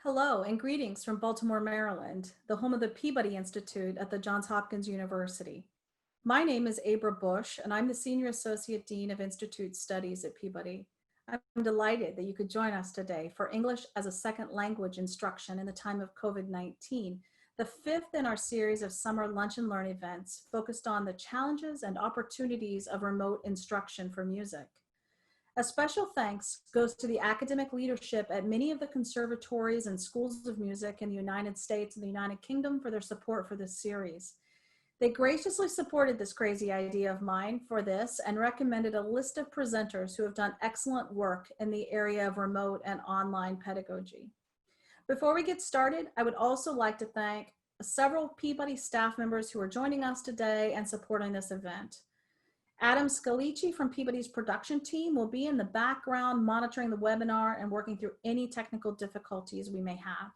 Hello and greetings from Baltimore, Maryland, the home of the Peabody Institute at the Johns Hopkins University. My name is Abra Bush, and I'm the Senior Associate Dean of Institute Studies at Peabody. I'm delighted that you could join us today for English as a Second Language instruction in the time of COVID-19, the fifth in our series of summer lunch and learn events focused on the challenges and opportunities of remote instruction for music. A special thanks goes to the academic leadership at many of the conservatories and schools of music in the United States and the United Kingdom for their support for this series. They graciously supported this crazy idea of mine for this and recommended a list of presenters who have done excellent work in the area of remote and online pedagogy. Before we get started, I would also like to thank several Peabody staff members who are joining us today and supporting this event. Adam Scalici from Peabody's production team will be in the background monitoring the webinar and working through any technical difficulties we may have.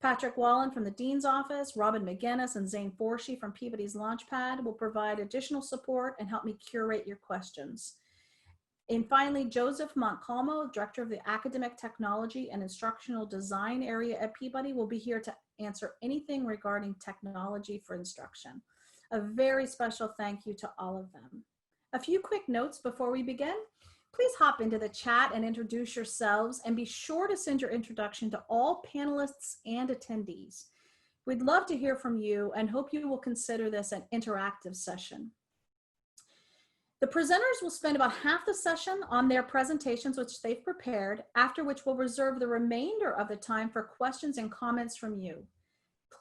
Patrick Wallen from the Dean's Office, Robin McGinnis, and Zane Forshee from Peabody's Launchpad will provide additional support and help me curate your questions. And finally, Joseph Montcalmo, Director of the Academic Technology and Instructional Design area at Peabody, will be here to answer anything regarding technology for instruction. A very special thank you to all of them. A few quick notes before we begin. Please hop into the chat and introduce yourselves, and be sure to send your introduction to all panelists and attendees. We'd love to hear from you and hope you will consider this an interactive session. The presenters will spend about half the session on their presentations, which they've prepared, after which we'll reserve the remainder of the time for questions and comments from you.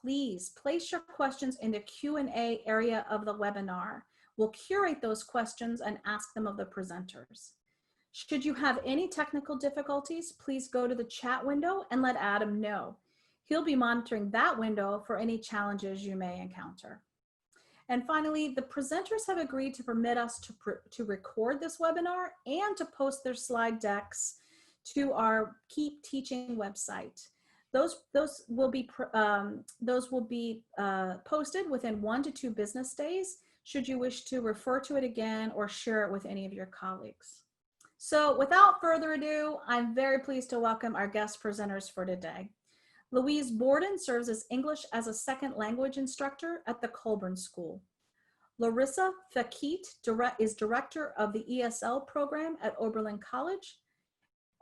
Please place your questions in the Q&A area of the webinar. We'll curate those questions and ask them of the presenters. Should you have any technical difficulties, please go to the chat window and let Adam know. He'll be monitoring that window for any challenges you may encounter. And finally, the presenters have agreed to permit us to record this webinar and to post their slide decks to our Keep Teaching website. Those will be posted within 1 to 2 business days, should you wish to refer to it again or share it with any of your colleagues. So without further ado, I'm very pleased to welcome our guest presenters for today. Louise Borden serves as English as a Second Language instructor at the Colburn School. Larissa Fekete is director of the ESL program at Oberlin College.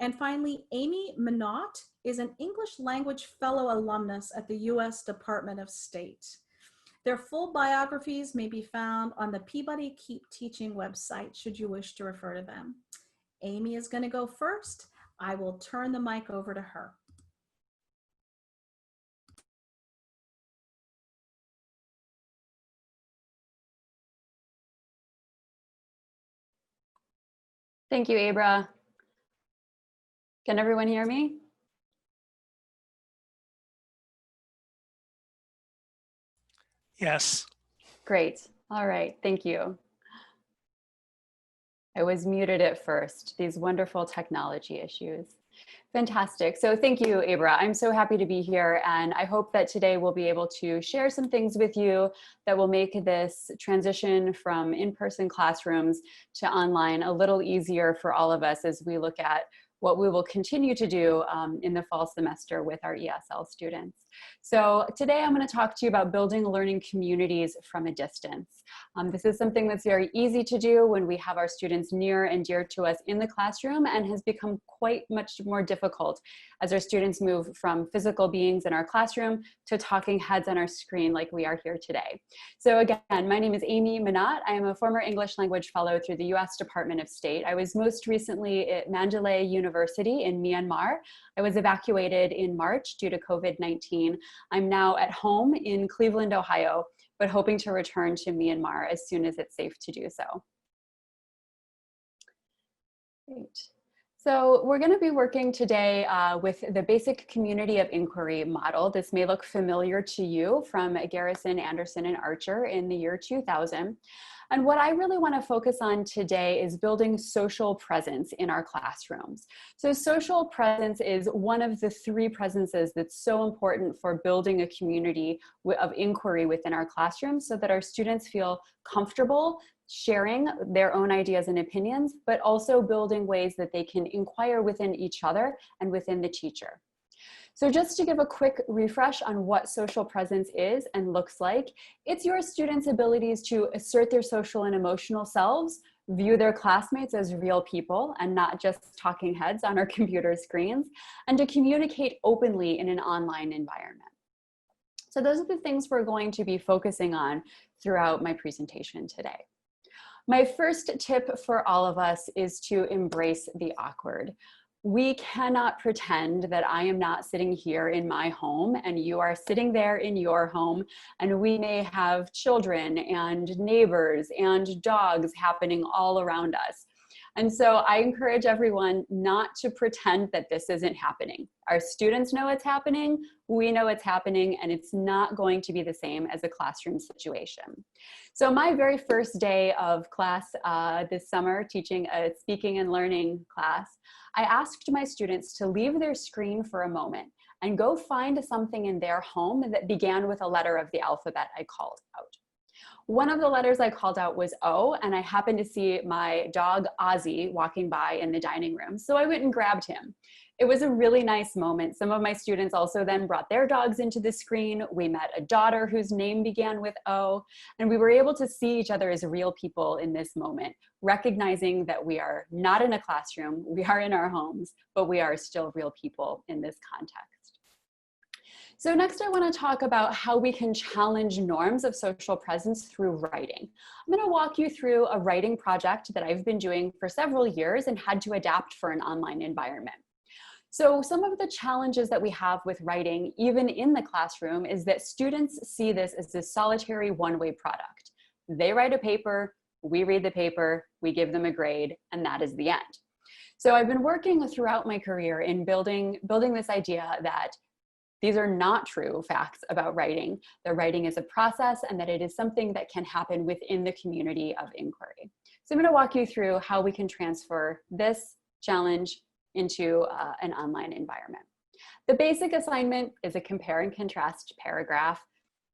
And finally, Amy Moniot is an English language fellow alumnus at the U.S. Department of State. Their full biographies may be found on the Peabody Keep Teaching website, should you wish to refer to them. Amy is going to go first. I will turn the mic over to her. Thank you, Abra. Can everyone hear me? Yes. Great. All right. Thank you. I was muted at first. These wonderful technology issues. Fantastic. So thank you, Abra. I'm so happy to be here, and I hope that today we'll be able to share some things with you that will make this transition from in-person classrooms to online a little easier for all of us as we look at what we will continue to do in the fall semester with our ESL students. So today I'm going to talk to you about building learning communities from a distance. This is something that's very easy to do when we have our students near and dear to us in the classroom, and has become quite much more difficult as our students move from physical beings in our classroom to talking heads on our screen like we are here today. So again, my name is Amy Moniot. I am a former English language fellow through the U.S. Department of State. I was most recently at Mandalay University in Myanmar. I was evacuated in March due to COVID-19. I'm now at home in Cleveland, Ohio, but hoping to return to Myanmar as soon as it's safe to do so. Great. So we're going to be working today with the basic community of inquiry model. This may look familiar to you from Garrison, Anderson, and Archer in the year 2000. And what I really want to focus on today is building social presence in our classrooms. So social presence is one of the 3 presences that's so important for building a community of inquiry within our classrooms, so that our students feel comfortable sharing their own ideas and opinions, but also building ways that they can inquire within each other and within the teacher. So just to give a quick refresh on what social presence is and looks like, it's your students' abilities to assert their social and emotional selves, view their classmates as real people and not just talking heads on our computer screens, and to communicate openly in an online environment. So those are the things we're going to be focusing on throughout my presentation today. My first tip for all of us is to embrace the awkward. We cannot pretend that I am not sitting here in my home and you are sitting there in your home, and we may have children and neighbors and dogs happening all around us. And so I encourage everyone not to pretend that this isn't happening. Our students know it's happening, we know it's happening, and it's not going to be the same as a classroom situation. So my very first day of class this summer, teaching a speaking and learning class, I asked my students to leave their screen for a moment and go find something in their home that began with a letter of the alphabet I called out. One of the letters I called out was O, and I happened to see my dog Ozzy walking by in the dining room, so I went and grabbed him. It was a really nice moment. Some of my students also then brought their dogs into the screen. We met a daughter whose name began with O, and we were able to see each other as real people in this moment, recognizing that we are not in a classroom, we are in our homes, but we are still real people in this context. So next I want to talk about how we can challenge norms of social presence through writing. I'm going to walk you through a writing project that I've been doing for several years and had to adapt for an online environment. So some of the challenges that we have with writing, even in the classroom, is that students see this as a solitary one-way product. They write a paper, we read the paper, we give them a grade, and that is the end. So I've been working throughout my career in building this idea that these are not true facts about writing. The writing is a process and that it is something that can happen within the community of inquiry. So I'm going to walk you through how we can transfer this challenge into an online environment. The basic assignment is a compare and contrast paragraph.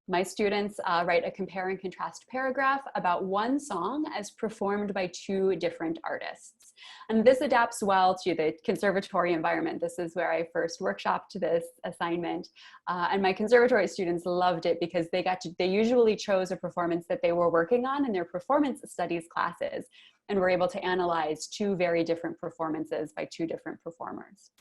My students write a compare and contrast paragraph about one song as performed by two different artists. And this adapts well to the conservatory environment. This is where I first workshopped this assignment. And my conservatory students loved it because they usually chose a performance that they were working on in their performance studies classes and were able to analyze two very different performances by two different performers.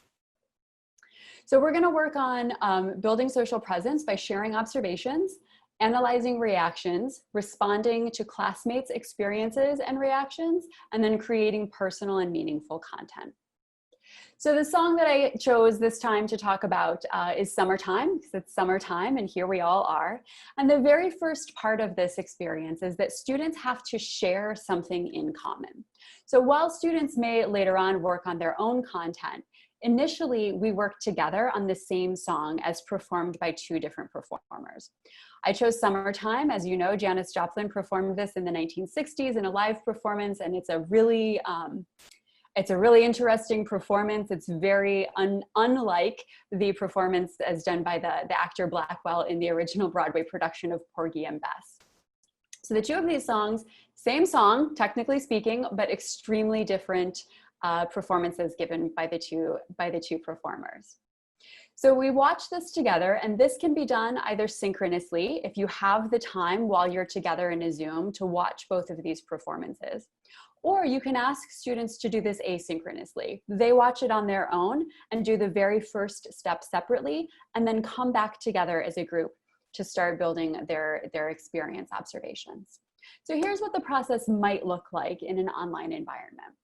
So we're going to work on building social presence by sharing observations, analyzing reactions, responding to classmates' experiences and reactions, and then creating personal and meaningful content. So the song that I chose this time to talk about is Summertime, because it's summertime and here we all are. And the very first part of this experience is that students have to share something in common. So while students may later on work on their own content, initially, we worked together on the same song as performed by two different performers. I chose Summertime. As you know, Janis Joplin performed this in the 1960s in a live performance, and it's a really interesting performance. It's very unlike the performance as done by the actor Blackwell in the original Broadway production of Porgy and Bess. So the two of these songs, same song, technically speaking, but extremely different performances given by the two performers. So we watch this together, and this can be done either synchronously, if you have the time while you're together in a Zoom to watch both of these performances, or you can ask students to do this asynchronously. They watch it on their own and do the very first step separately, and then come back together as a group to start building their experience observations. So here's what the process might look like in an online environment.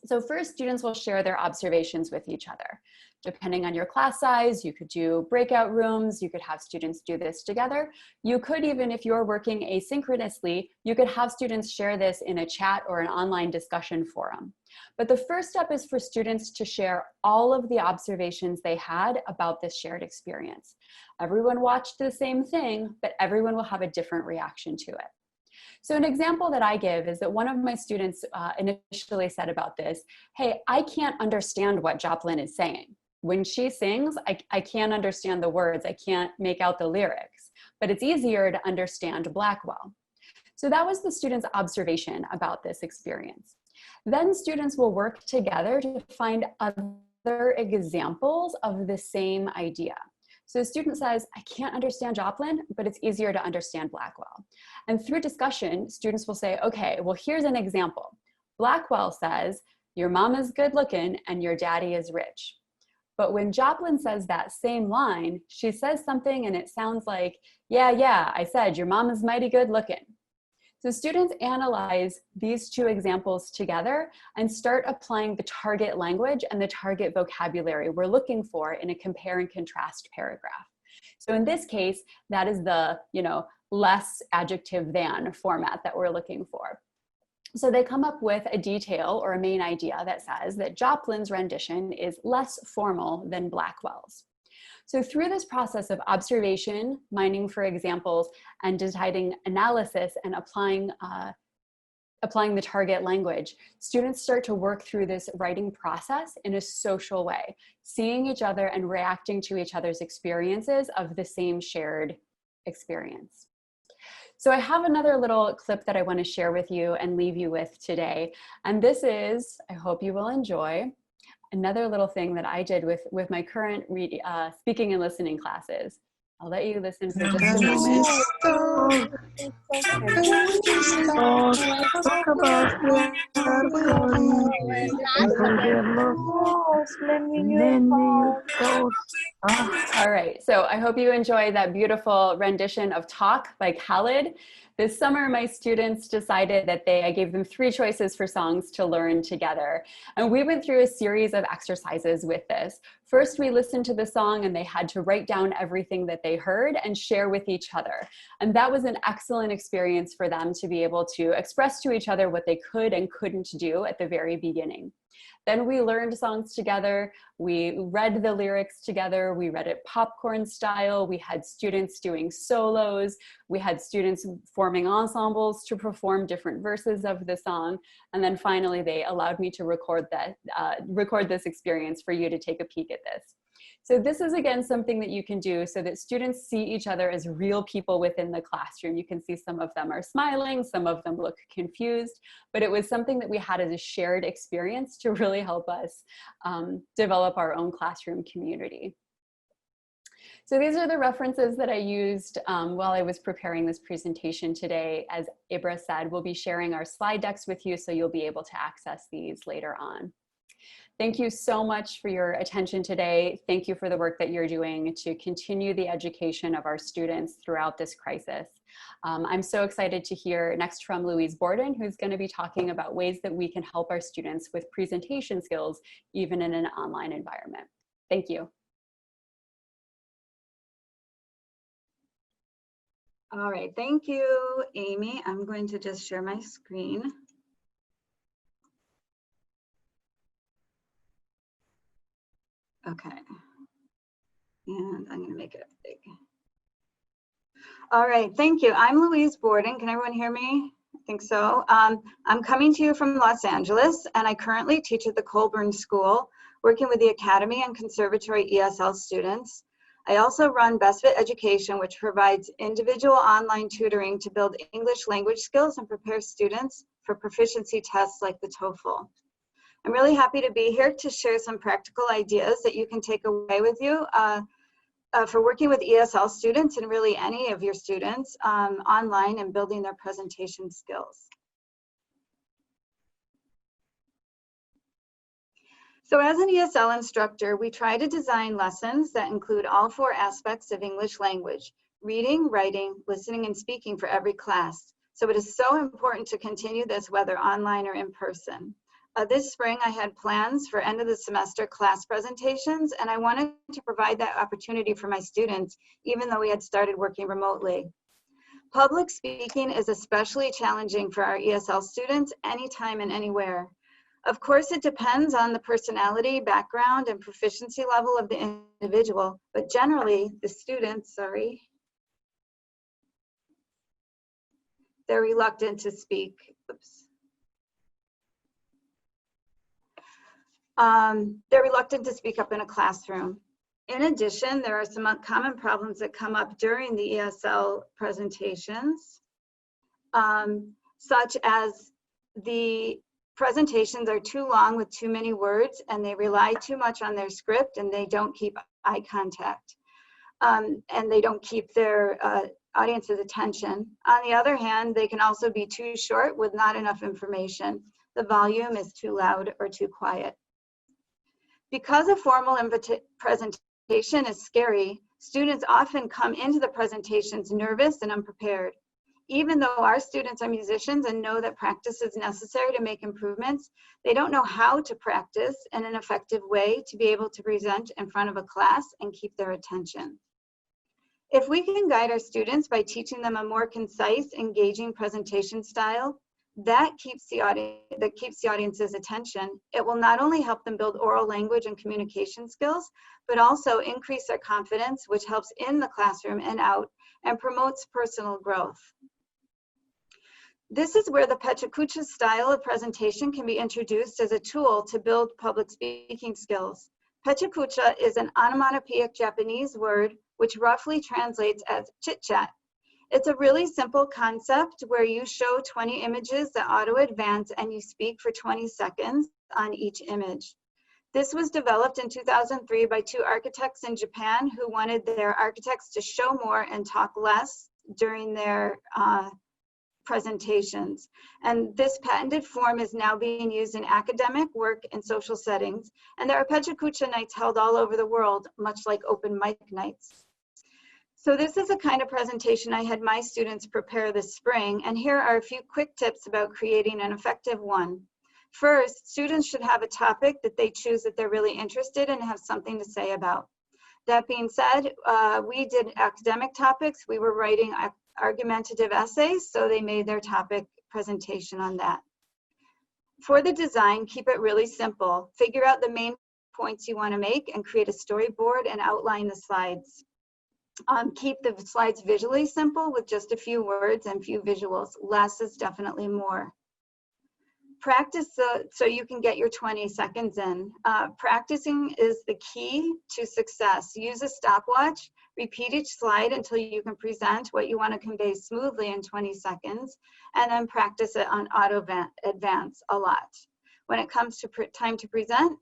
So first, students will share their observations with each other. Depending on your class size, you could do breakout rooms, you could have students do this together. You could even, if you're working asynchronously, you could have students share this in a chat or an online discussion forum. But the first step is for students to share all of the observations they had about this shared experience. Everyone watched the same thing, but everyone will have a different reaction to it. So an example that I give is that one of my students initially said about this, hey, I can't understand what Joplin is saying. When she sings, I can't understand the words, I can't make out the lyrics, but it's easier to understand Blackwell. So that was the student's observation about this experience. Then students will work together to find other other examples of the same idea. So the student says, I can't understand Joplin, but it's easier to understand Blackwell. And through discussion, students will say, okay, well, here's an example. Blackwell says, your mom is good looking and your daddy is rich. But when Joplin says that same line, she says something and it sounds like, yeah, I said your mom is mighty good looking. So students analyze these two examples together and start applying the target language and the target vocabulary we're looking for in a compare and contrast paragraph. So in this case, that is the, less adjective than format that we're looking for. So they come up with a detail or a main idea that says that Joplin's rendition is less formal than Blackwell's. So through this process of observation, mining for examples, and deciding analysis and applying the target language, students start to work through this writing process in a social way, seeing each other and reacting to each other's experiences of the same shared experience. So I have another little clip that I want to share with you and leave you with today. And this is, I hope you will enjoy, another little thing that I did with my current speaking and listening classes. I'll let you listen for just a moment. All right, so I hope you enjoy that beautiful rendition of Talk by Khalid. This summer, my students decided that I gave them 3 choices for songs to learn together. And we went through a series of exercises with this. First, we listened to the song and they had to write down everything that they heard and share with each other. And that was an excellent experience for them to be able to express to each other what they could and couldn't do at the very beginning. Then we learned songs together, we read the lyrics together, we read it popcorn style, we had students doing solos, we had students forming ensembles to perform different verses of the song, and then finally they allowed me to record this experience for you to take a peek at this. So this is, again, something that you can do so that students see each other as real people within the classroom. You can see some of them are smiling, some of them look confused, but it was something that we had as a shared experience to really help us develop our own classroom community. So these are the references that I used while I was preparing this presentation today. As Abra said, we'll be sharing our slide decks with you, so you'll be able to access these later on. Thank you so much for your attention today. Thank you for the work that you're doing to continue the education of our students throughout this crisis. I'm so excited to hear next from Louise Borden, who's going to be talking about ways that we can help our students with presentation skills, even in an online environment. Thank you. All right, thank you, Amy. I'm going to just share my screen. Okay, and I'm going to make it big. All right, thank you. I'm Louise Borden. Can everyone hear me? I think so. I'm coming to you from Los Angeles, and I currently teach at the Colburn School, working with the Academy and Conservatory ESL students. I also run Best Fit Education, which provides individual online tutoring to build English language skills and prepare students for proficiency tests like the TOEFL. I'm really happy to be here to share some practical ideas that you can take away with you for working with ESL students and really any of your students online and building their presentation skills. So as an ESL instructor, we try to design lessons that include all 4 aspects of English language: reading, writing, listening, and speaking for every class. So it is so important to continue this whether online or in person. This spring, I had plans for end of the semester class presentations, and I wanted to provide that opportunity for my students, even though we had started working remotely. Public speaking is especially challenging for our ESL students anytime and anywhere. Of course, it depends on the personality, background, and proficiency level of the individual, but generally, the students, they're reluctant to speak. Oops. They're reluctant to speak up in a classroom. In addition, there are some common problems that come up during the ESL presentations, such as the presentations are too long with too many words, and they rely too much on their script, and they don't keep eye contact, and they don't keep their audience's attention. On the other hand, they can also be too short with not enough information. The volume is too loud or too quiet. Because a formal presentation is scary, students often come into the presentations nervous and unprepared. Even though our students are musicians and know that practice is necessary to make improvements, they don't know how to practice in an effective way to be able to present in front of a class and keep their attention. If we can guide our students by teaching them a more concise, engaging presentation style, that keeps the audience's attention. It will not only help them build oral language and communication skills, but also increase their confidence, which helps in the classroom and out, and promotes personal growth. This is where the PechaKucha style of presentation can be introduced as a tool to build public speaking skills. PechaKucha is an onomatopoeic Japanese word which roughly translates as chit-chat. It's a really simple concept where you show 20 images that auto-advance and you speak for 20 seconds on each image. This was developed in 2003 by two architects in Japan who wanted their architects to show more and talk less during their presentations. And this patented form is now being used in academic, work, and social settings. And there are PechaKucha nights held all over the world, much like open mic nights. So this is a kind of presentation I had my students prepare this spring, and here are a few quick tips about creating an effective one. First, students should have a topic that they choose that they're really interested in and have something to say about. That being said, we did academic topics. We were writing argumentative essays, so they made their topic presentation on that. For the design, keep it really simple. Figure out the main points you want to make and create a storyboard and outline the slides. Keep the slides visually simple with just a few words and few visuals. Less is definitely more. Practice so you can get your 20 seconds in. Practicing is the key to success. Use a stopwatch. Repeat each slide until you can present what you want to convey smoothly in 20 seconds, and then practice it on auto-advance a lot. When it comes to time to present,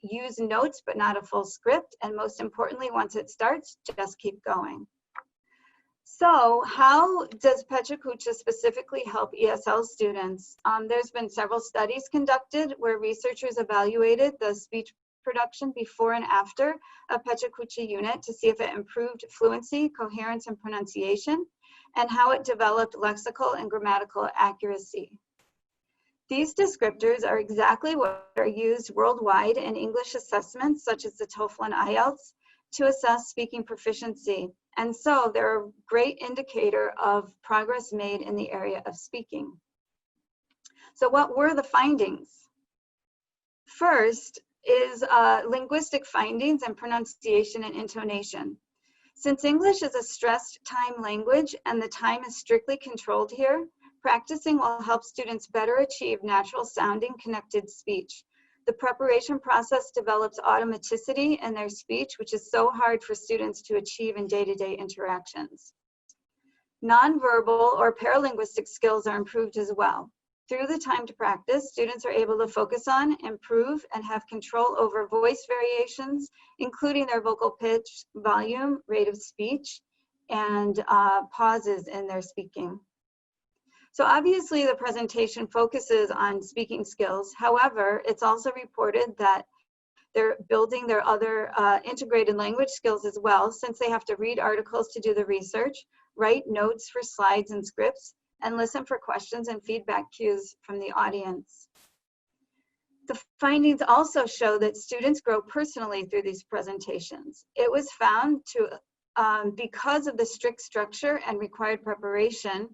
use notes but not a full script, and most importantly, once it starts, just keep going. So how does PechaKucha specifically help ESL students? There's been several studies conducted where researchers evaluated the speech production before and after a PechaKucha unit to see if it improved fluency, coherence, and pronunciation, and how it developed lexical and grammatical accuracy. These descriptors are exactly what are used worldwide in English assessments such as the TOEFL and IELTS to assess speaking proficiency. And so they're a great indicator of progress made in the area of speaking. So what were the findings? First is linguistic findings and pronunciation and intonation. Since English is a stressed time language and the time is strictly controlled here, practicing will help students better achieve natural sounding connected speech. The preparation process develops automaticity in their speech, which is so hard for students to achieve in day-to-day interactions. Nonverbal or paralinguistic skills are improved as well. Through the time to practice, students are able to focus on, improve, and have control over voice variations, including their vocal pitch, volume, rate of speech, and pauses in their speaking. So obviously the presentation focuses on speaking skills. However, it's also reported that they're building their other integrated language skills as well, since they have to read articles to do the research, write notes for slides and scripts, and listen for questions and feedback cues from the audience. The findings also show that students grow personally through these presentations. It was found to, because of the strict structure and required preparation,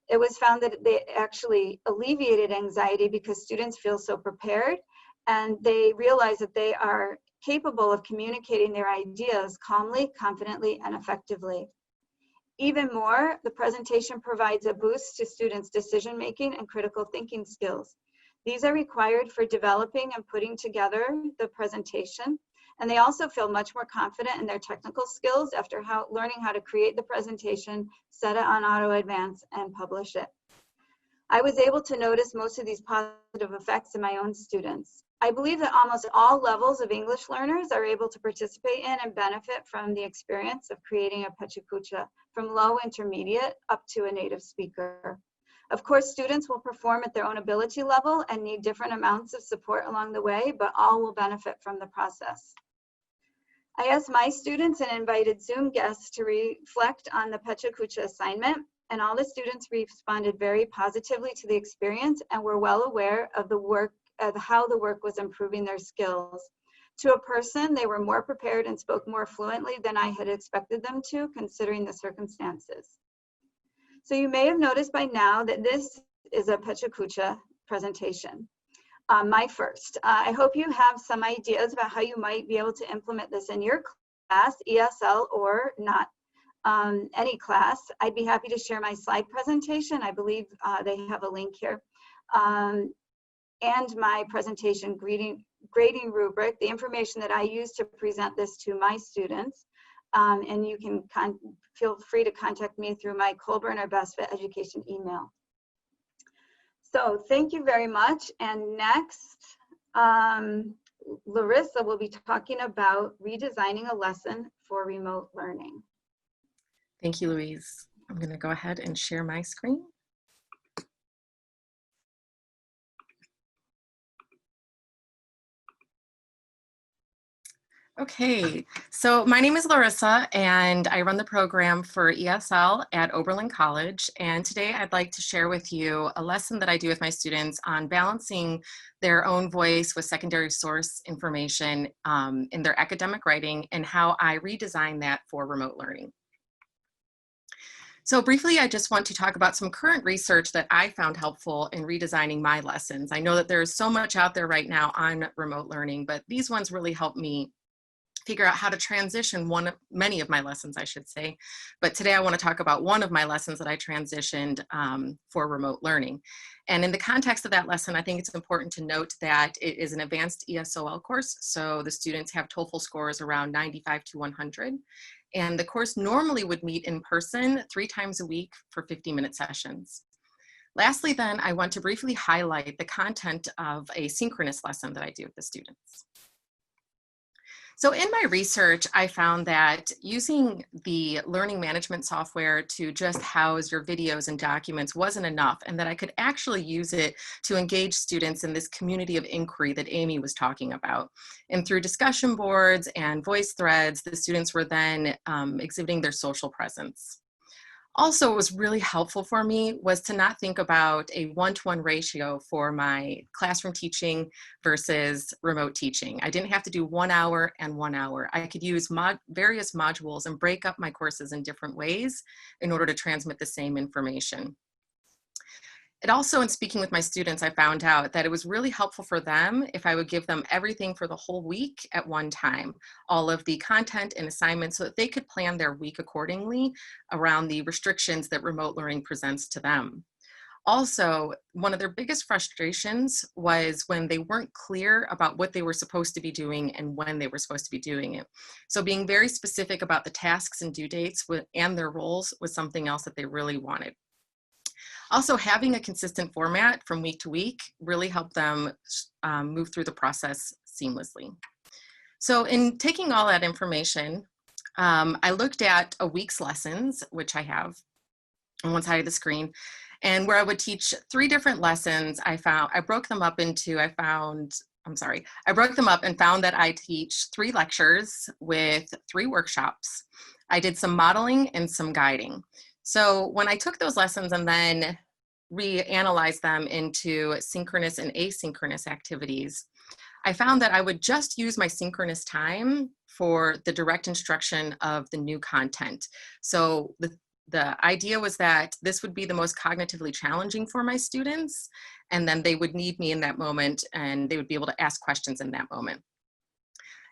it was found that they actually alleviated anxiety because students feel so prepared and they realize that they are capable of communicating their ideas calmly, confidently, and effectively. Even more, the presentation provides a boost to students' decision-making and critical thinking skills. These are required for developing and putting together the presentation, and they also feel much more confident in their technical skills after learning how to create the presentation, set it on auto advance, and publish it. I was able to notice most of these positive effects in my own students. I believe that almost all levels of English learners are able to participate in and benefit from the experience of creating a PechaKucha, from low intermediate up to a native speaker. Of course, students will perform at their own ability level and need different amounts of support along the way, but all will benefit from the process. I asked my students and invited Zoom guests to reflect on the PechaKucha assignment, and all the students responded very positively to the experience and were well aware of the work, how the work was improving their skills. To a person, they were more prepared and spoke more fluently than I had expected them to, considering the circumstances. So you may have noticed by now that this is a PechaKucha presentation, my first. I hope you have some ideas about how you might be able to implement this in your class, ESL or not any class. I'd be happy to share my slide presentation. I believe they have a link here. And my presentation grading rubric, the information that I use to present this to my students. And you can feel free to contact me through my Colburn or Best Fit Education email. So thank you very much. And next, Larissa will be talking about redesigning a lesson for remote learning. Thank you, Louise. I'm going to go ahead and share my screen. Okay, so my name is Larissa and I run the program for ESL at Oberlin College. And today I'd like to share with you a lesson that I do with my students on balancing their own voice with secondary source information in their academic writing and how I redesign that for remote learning. So briefly, I just want to talk about some current research that I found helpful in redesigning my lessons. I know that there's so much out there right now on remote learning, but these ones really helped me figure out how to transition many of my lessons, I should say. But today I want to talk about one of my lessons that I transitioned for remote learning. And in the context of that lesson, I think it's important to note that it is an advanced ESOL course. So the students have TOEFL scores around 95 to 100. And the course normally would meet in person 3 times a week for 50-minute sessions. Lastly, then, I want to briefly highlight the content of a synchronous lesson that I do with the students. So in my research, I found that using the learning management software to just house your videos and documents wasn't enough, and that I could actually use it to engage students in this community of inquiry that Amy was talking about. And through discussion boards and voice threads, the students were then exhibiting their social presence. Also, what was really helpful for me was to not think about a 1-to-1 ratio for my classroom teaching versus remote teaching. I didn't have to do 1 hour and 1 hour. I could use various modules and break up my courses in different ways in order to transmit the same information. It also, in speaking with my students, I found out that it was really helpful for them if I would give them everything for the whole week at one time, all of the content and assignments, so that they could plan their week accordingly around the restrictions that remote learning presents to them. Also, one of their biggest frustrations was when they weren't clear about what they were supposed to be doing and when they were supposed to be doing it. So being very specific about the tasks and due dates and their roles was something else that they really wanted. Also, having a consistent format from week to week really helped them move through the process seamlessly. So in taking all that information, I looked at a week's lessons, which I have on one side of the screen, and where I would teach 3 different lessons. I broke them up and found that I teach 3 lectures with 3 workshops. I did some modeling and some guiding. So when I took those lessons and then reanalyzed them into synchronous and asynchronous activities, I found that I would just use my synchronous time for the direct instruction of the new content. So the idea was that this would be the most cognitively challenging for my students, and then they would need me in that moment and they would be able to ask questions in that moment.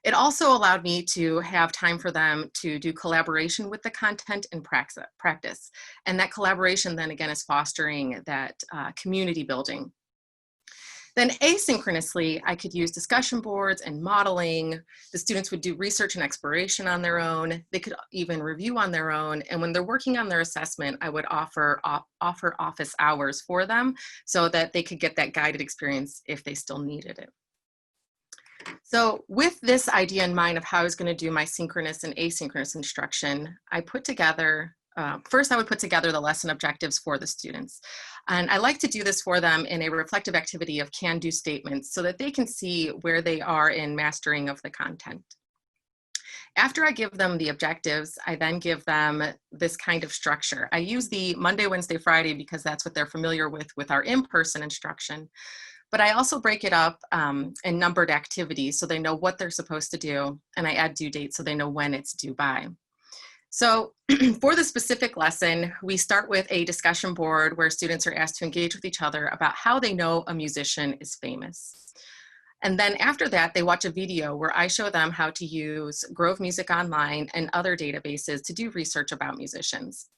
It also allowed me to have time for them to do collaboration with the content and practice. And that collaboration then again is fostering that community building. Then asynchronously, I could use discussion boards and modeling. The students would do research and exploration on their own. They could even review on their own. And when they're working on their assessment, I would offer office hours for them so that they could get that guided experience if they still needed it. So with this idea in mind of how I was going to do my synchronous and asynchronous instruction, I put together first, I would put together the lesson objectives for the students. And I like to do this for them in a reflective activity of can-do statements so that they can see where they are in mastering of the content. After I give them the objectives, I then give them this kind of structure. I use the Monday, Wednesday, Friday because that's what they're familiar with our in-person instruction. But I also break it up in numbered activities so they know what they're supposed to do, and I add due dates so they know when it's due by. So for the specific lesson, we start with a discussion board where students are asked to engage with each other about how they know a musician is famous. And then after that, they watch a video where I show them how to use Grove Music Online and other databases to do research about musicians.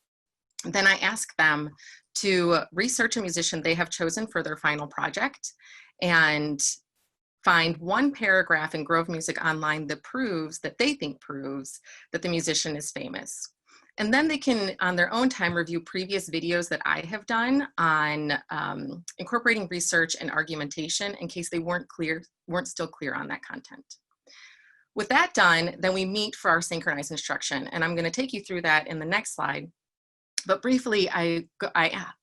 Then I ask them to research a musician they have chosen for their final project and find one paragraph in Grove Music Online that they think proves that the musician is famous. And then they can, on their own time, review previous videos that I have done on incorporating research and argumentation in case they weren't still clear on that content. With that done, then we meet for our synchronized instruction. And I'm going to take you through that in the next slide. But briefly, I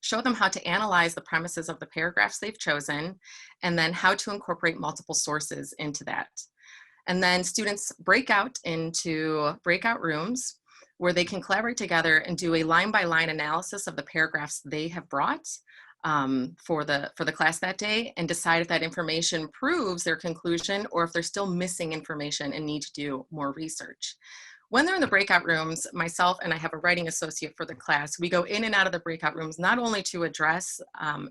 show them how to analyze the premises of the paragraphs they've chosen, and then how to incorporate multiple sources into that. And then students break out into breakout rooms where they can collaborate together and do a line-by-line analysis of the paragraphs they have brought for the class that day, and decide if that information proves their conclusion or if they're still missing information and need to do more research. When they're in the breakout rooms, myself and I have a writing associate for the class, we go in and out of the breakout rooms, not only to address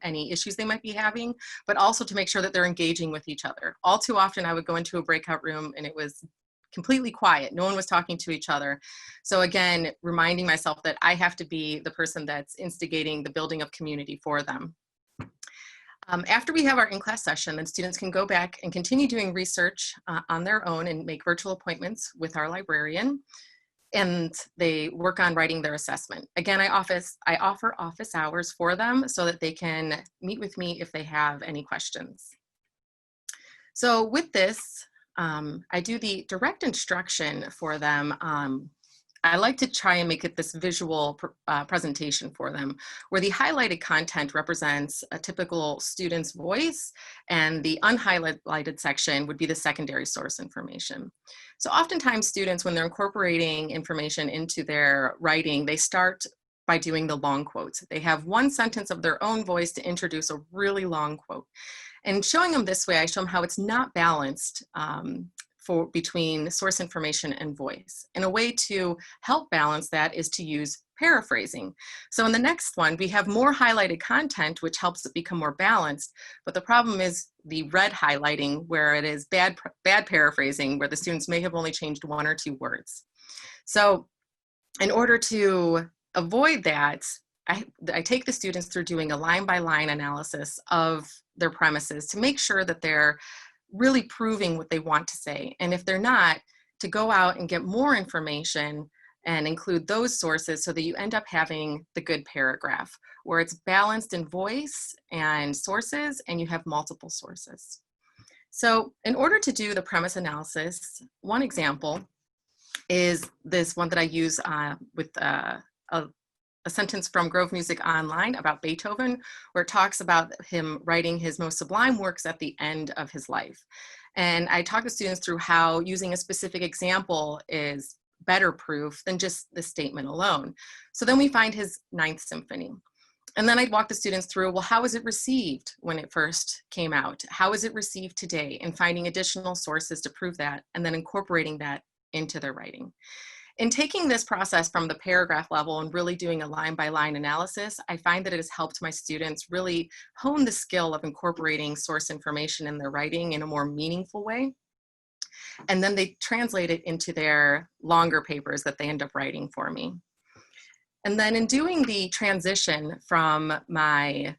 any issues they might be having, but also to make sure that they're engaging with each other. All too often, I would go into a breakout room and it was completely quiet. No one was talking to each other. So again, reminding myself that I have to be the person that's instigating the building of community for them. After we have our in-class session, then students can go back and continue doing research on their own and make virtual appointments with our librarian, and they work on writing their assessment. Again, I offer office hours for them so that they can meet with me if they have any questions. So with this, I do the direct instruction for them. I like to try and make it this visual presentation for them, where the highlighted content represents a typical student's voice, and the unhighlighted section would be the secondary source information. So oftentimes students, when they're incorporating information into their writing, they start by doing the long quotes. They have one sentence of their own voice to introduce a really long quote. And showing them this way, I show them how it's not balanced between source information and voice. And a way to help balance that is to use paraphrasing. So in the next one, we have more highlighted content, which helps it become more balanced. But the problem is the red highlighting, where it is bad paraphrasing, where the students may have only changed one or two words. So in order to avoid that, I take the students through doing a line-by-line analysis of their premises to make sure that they're really proving what they want to say. And if they're not, to go out and get more information and include those sources so that you end up having the good paragraph where it's balanced in voice and sources and you have multiple sources. So in order to do the premise analysis, one example is this one that I use with a sentence from Grove Music Online about Beethoven, where it talks about him writing his most sublime works at the end of his life. And I talk to students through how using a specific example is better proof than just the statement alone. So then we find his Ninth Symphony. And then I'd walk the students through, well, how was it received when it first came out? How is it received today? And finding additional sources to prove that, and then incorporating that into their writing. In taking this process from the paragraph level and really doing a line-by-line analysis, I find that it has helped my students really hone the skill of incorporating source information in their writing in a more meaningful way. And then they translate it into their longer papers that they end up writing for me. And then in doing the transition from my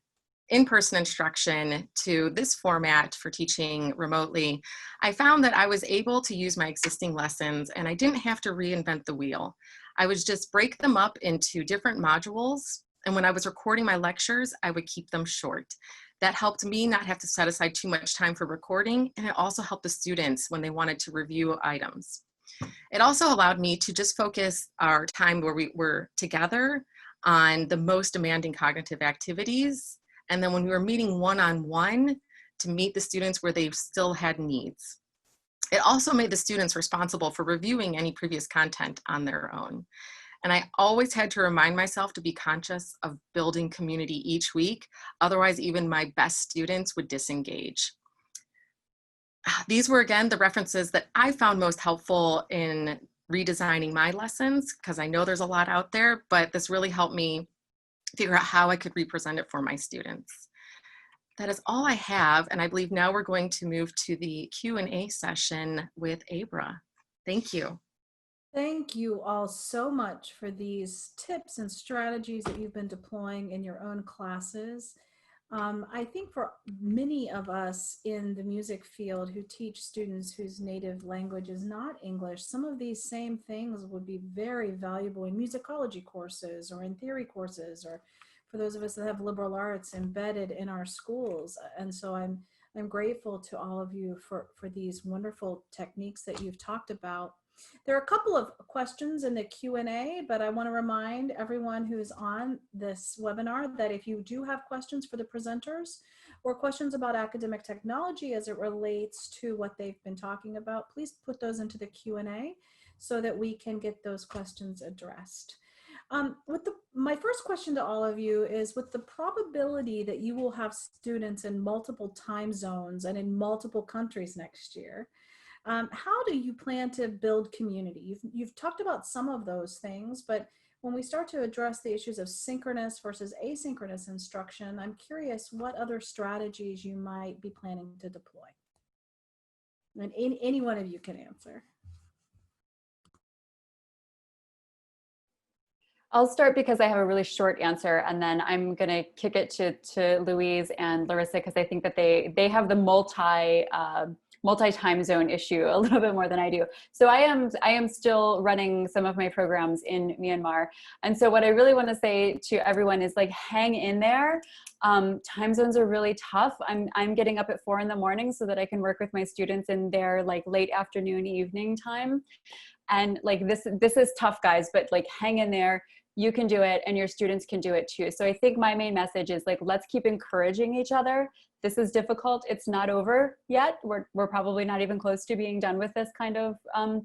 in-person instruction to this format for teaching remotely, I found that I was able to use my existing lessons and I didn't have to reinvent the wheel. I would just break them up into different modules, and when I was recording my lectures, I would keep them short. That helped me not have to set aside too much time for recording, and it also helped the students when they wanted to review items. It also allowed me to just focus our time where we were together on the most demanding cognitive activities, and then when we were meeting one-on-one, to meet the students where they still had needs. It also made the students responsible for reviewing any previous content on their own. And I always had to remind myself to be conscious of building community each week. Otherwise, even my best students would disengage. These were, again, the references that I found most helpful in redesigning my lessons, because I know there's a lot out there, but this really helped me figure out how I could represent it for my students. That is all I have, and I believe now we're going to move to the Q&A session with Abra. Thank you. Thank you all so much for these tips and strategies that you've been deploying in your own classes. I think for many of us in the music field who teach students whose native language is not English, some of these same things would be very valuable in musicology courses or in theory courses, or for those of us that have liberal arts embedded in our schools. And so I'm grateful to all of you for these wonderful techniques that you've talked about. There are a couple of questions in the Q&A, but I want to remind everyone who's on this webinar that if you do have questions for the presenters or questions about academic technology as it relates to what they've been talking about, please put those into the Q&A so that we can get those questions addressed. My first question to all of you is, with the probability that you will have students in multiple time zones and in multiple countries next year, how do you plan to build community? You've talked about some of those things, but when we start to address the issues of synchronous versus asynchronous instruction, I'm curious what other strategies you might be planning to deploy. And any one of you can answer. I'll start because I have a really short answer, and then I'm going to kick it to Louise and Larissa, because I think that they have the multi-time zone issue a little bit more than I do. So I am still running some of my programs in Myanmar. And so what I really want to say to everyone is, like, hang in there. Time zones are really tough. I'm getting up at 4 in the morning so that I can work with my students in their, like, late afternoon, evening time. And, like, this is tough, guys, but, like, hang in there. You can do it, and your students can do it too. So I think my main message is, like, let's keep encouraging each other. This is difficult. It's not over yet. We're probably not even close to being done with this kind of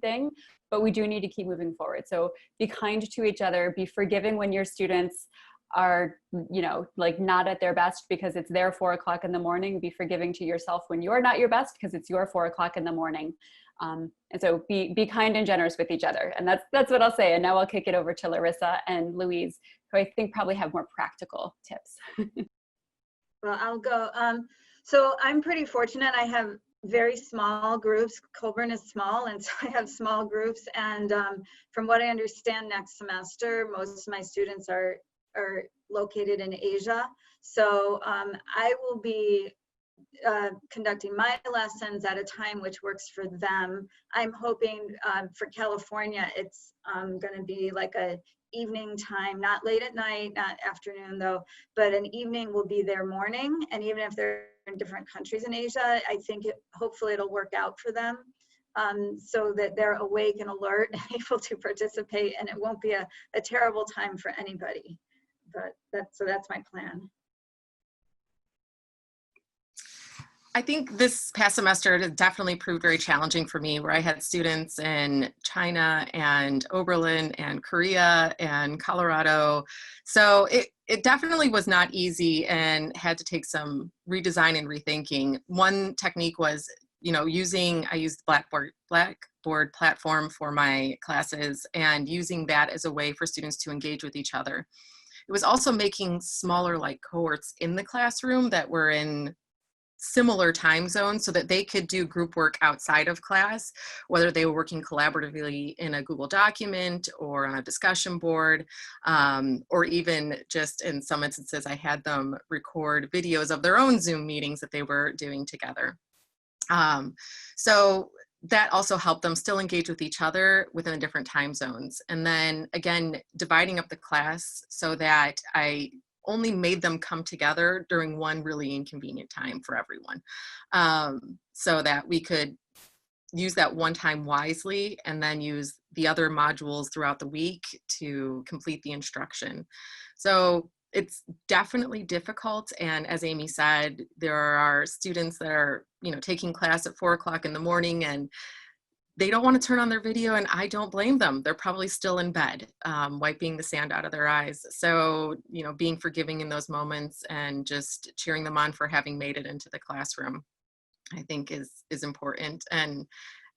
thing, but we do need to keep moving forward. So be kind to each other, be forgiving when your students are, you know, like, not at their best because it's their 4 o'clock in the morning. Be forgiving to yourself when you're not your best because it's your 4 o'clock in the morning. And so be kind and generous with each other. And that's what I'll say. And now I'll kick it over to Larissa and Louise, who I think probably have more practical tips. Well, I'll go. So I'm pretty fortunate. I have very small groups. Colburn is small, and so I have small groups. And from what I understand, next semester, most of my students are located in Asia. So I will be conducting my lessons at a time which works for them. I'm hoping for California, it's going to be like a evening time, not late at night, not afternoon though, but an evening will be their morning. And even if they're in different countries in Asia, I think hopefully it'll work out for them, so that they're awake and alert and able to participate, and it won't be a terrible time for anybody. But that's my plan. I think this past semester has definitely proved very challenging for me, where I had students in China and Oberlin and Korea and Colorado. So it definitely was not easy and had to take some redesign and rethinking. One technique was, I used the Blackboard platform for my classes and using that as a way for students to engage with each other. It was also making smaller, like, cohorts in the classroom that were in similar time zones so that they could do group work outside of class, whether they were working collaboratively in a Google document or on a discussion board, or even just in some instances, I had them record videos of their own Zoom meetings that they were doing together. So that also helped them still engage with each other within different time zones. And then again, dividing up the class so that I only made them come together during one really inconvenient time for everyone, so that we could use that one time wisely and then use the other modules throughout the week to complete the instruction. So it's definitely difficult. And as Amy said, there are students that are, taking class at 4 o'clock in the morning and they don't want to turn on their video, and I don't blame them. They're probably still in bed, wiping the sand out of their eyes. So, being forgiving in those moments and just cheering them on for having made it into the classroom, I think is important. And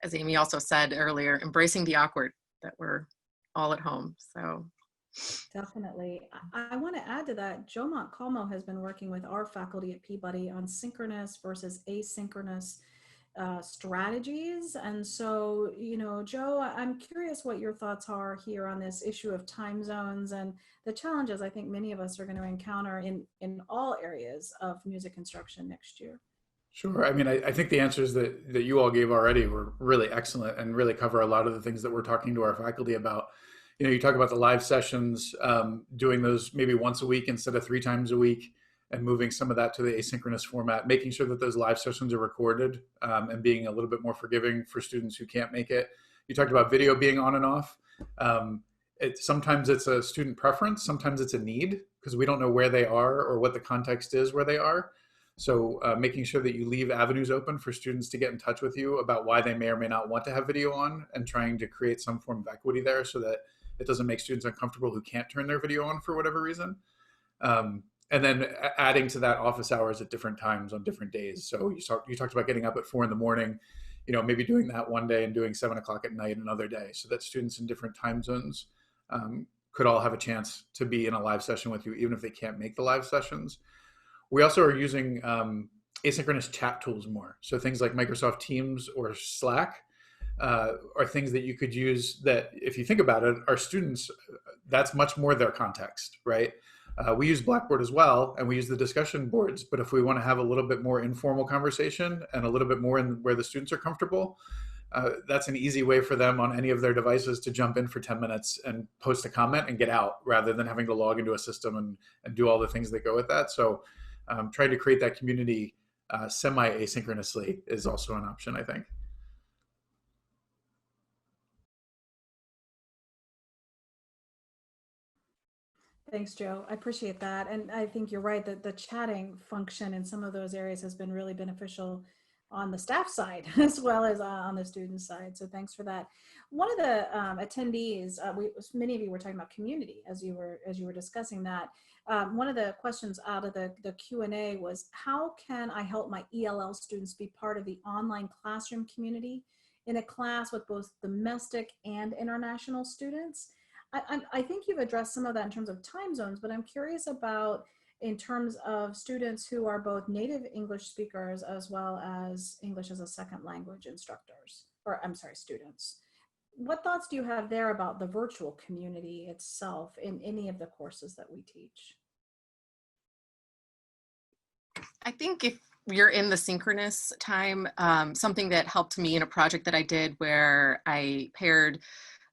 as Amy also said earlier, embracing the awkward that we're all at home. So definitely. I want to add to that, Joe Montcalmo has been working with our faculty at Peabody on synchronous versus asynchronous strategies. And so, Joe, I'm curious what your thoughts are here on this issue of time zones and the challenges I think many of us are going to encounter in all areas of music instruction next year. Sure. I mean, I think the answers that you all gave already were really excellent and really cover a lot of the things that we're talking to our faculty about. You talk about the live sessions, doing those maybe once a week instead of 3 times a week, and moving some of that to the asynchronous format, making sure that those live sessions are recorded, and being a little bit more forgiving for students who can't make it. You talked about video being on and off. Sometimes it's a student preference, sometimes it's a need, because we don't know where they are or what the context is where they are. So making sure that you leave avenues open for students to get in touch with you about why they may or may not want to have video on, and trying to create some form of equity there so that it doesn't make students uncomfortable who can't turn their video on for whatever reason. And then adding to that office hours at different times on different days. So you talked about getting up at 4 in the morning, maybe doing that one day and doing 7 o'clock at night another day, so that students in different time zones could all have a chance to be in a live session with you, even if they can't make the live sessions. We also are using asynchronous chat tools more. So things like Microsoft Teams or Slack are things that you could use that, if you think about it, our students, that's much more their context, right? We use Blackboard as well, and we use the discussion boards, but if we want to have a little bit more informal conversation and a little bit more in where the students are comfortable, that's an easy way for them on any of their devices to jump in for 10 minutes and post a comment and get out, rather than having to log into a system and do all the things that go with that. So trying to create that community semi-asynchronously is also an option, I think. Thanks, Joe. I appreciate that. And I think you're right that the chatting function in some of those areas has been really beneficial on the staff side as well as on the student side. So thanks for that. One of the attendees, many of you were talking about community as you were discussing that. One of the questions out of the Q&A was, how can I help my ELL students be part of the online classroom community in a class with both domestic and international students? I think you've addressed some of that in terms of time zones, but I'm curious about in terms of students who are both native English speakers as well as English as a second language instructors, or I'm sorry, students. What thoughts do you have there about the virtual community itself in any of the courses that we teach? I think if you're in the synchronous time, something that helped me in a project that I did where I paired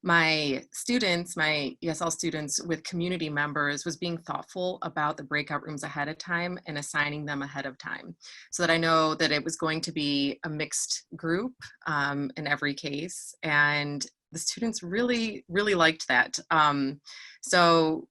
my students, my ESL students, with community members, was being thoughtful about the breakout rooms ahead of time and assigning them ahead of time, so that I know that it was going to be a mixed group in every case. And the students really, really liked that. So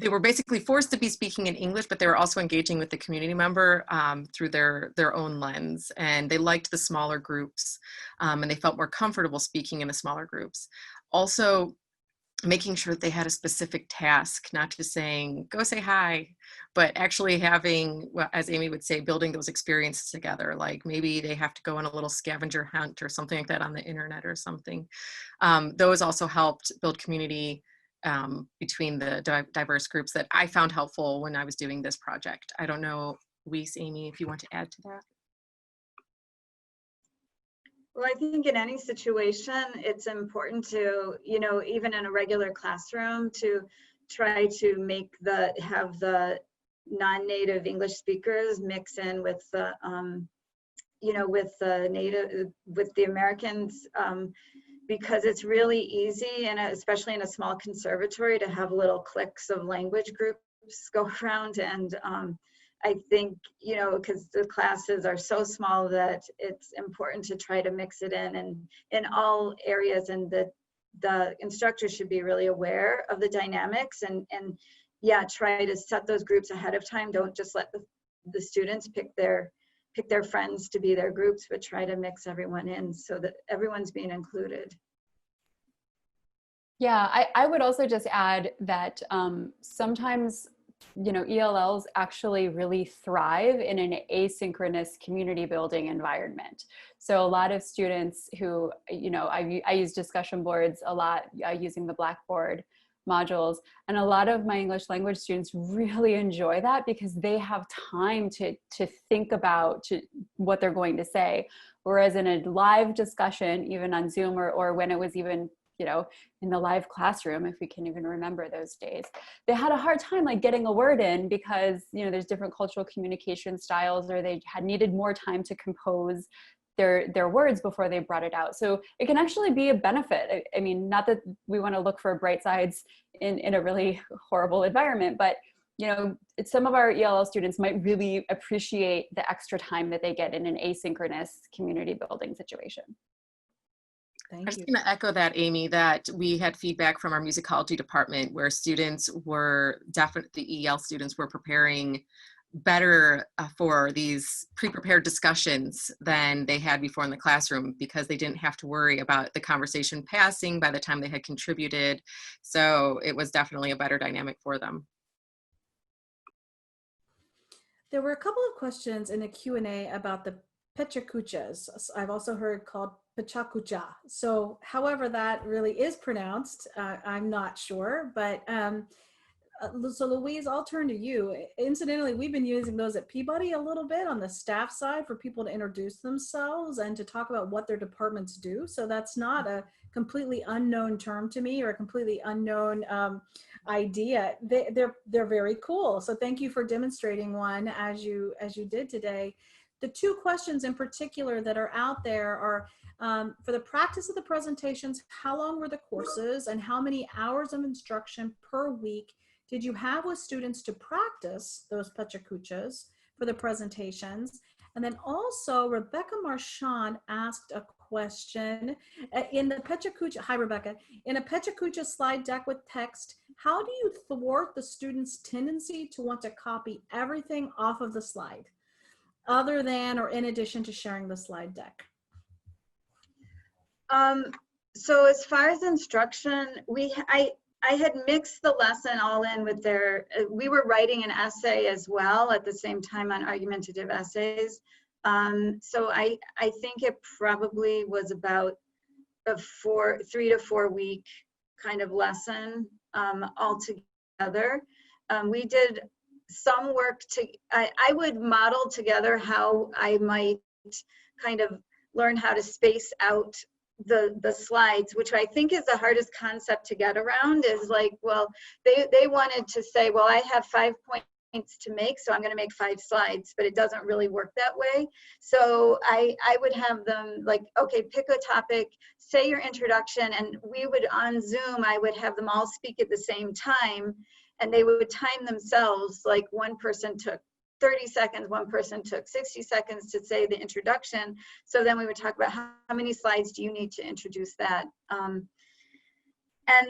they were basically forced to be speaking in English, but they were also engaging with the community member through their own lens. And they liked the smaller groups, and they felt more comfortable speaking in the smaller groups. Also, making sure that they had a specific task, not just saying, go say hi, but actually having, well, as Amy would say, building those experiences together. Like maybe they have to go on a little scavenger hunt or something like that on the internet or something. Those also helped build community between the diverse groups that I found helpful when I was doing this project. I don't know, Louise, Amy, if you want to add to that. Well, I think in any situation, it's important to, you know, even in a regular classroom, to try to have the non-native English speakers mix in with the, you know, with the Americans, because it's really easy, and especially in a small conservatory, to have little cliques of language groups go around. And I think, you know, because the classes are so small, that it's important to try to mix it in all areas, and the instructor should be really aware of the dynamics, and yeah, try to set those groups ahead of time. Don't just let the students pick their friends to be their groups, but try to mix everyone in so that everyone's being included. Yeah, I would also just add that sometimes, you know, ELLs actually really thrive in an asynchronous community building environment. So a lot of students who, you know, I use discussion boards a lot using the Blackboard modules, and a lot of my English language students really enjoy that because they have time to think about what they're going to say. Whereas in a live discussion, even on Zoom or when it was even, you know, in the live classroom, if we can even remember those days, they had a hard time like getting a word in because, you know, there's different cultural communication styles, or they had needed more time to compose their words before they brought it out. So it can actually be a benefit. I mean, not that we want to look for bright sides in a really horrible environment, but, you know, some of our ELL students might really appreciate the extra time that they get in an asynchronous community building situation. Thank I'm just you. going to echo that, Amy, that we had feedback from our musicology department where students were definitely, the EL students were preparing better for these pre-prepared discussions than they had before in the classroom, because they didn't have to worry about the conversation passing by the time they had contributed. So it was definitely a better dynamic for them. There were a couple of questions in the Q&A about the PechaKuchas. I've also heard called PechaKucha. So however that really is pronounced, I'm not sure, but so Louise, I'll turn to you. Incidentally, we've been using those at Peabody a little bit on the staff side for people to introduce themselves and to talk about what their departments do. So that's not a completely unknown term to me or a completely unknown idea. They're very cool. So thank you for demonstrating one as you did today. The two questions in particular that are out there are, for the practice of the presentations, how long were the courses and how many hours of instruction per week did you have with students to practice those PechaKuchas for the presentations? And then also Rebecca Marchand asked a question in the PechaKucha. Hi, Rebecca. In a PechaKucha slide deck with text, how do you thwart the student's tendency to want to copy everything off of the slide, other than or in addition to sharing the slide deck? So as far as instruction, I had mixed the lesson all in with we were writing an essay as well at the same time on argumentative essays. So I think it probably was about a 3 to 4 week kind of lesson altogether. We did some work I would model together how I might kind of learn how to space out the slides, which I think is the hardest concept to get around, is like, well, they wanted to say, well, I have 5 points to make, so I'm going to make 5 slides, but it doesn't really work that way. So I would have them like, okay, pick a topic, say your introduction, and we would on Zoom, I would have them all speak at the same time, and they would time themselves, like one person took 30 seconds, one person took 60 seconds to say the introduction. So then we would talk about how many slides do you need to introduce that. And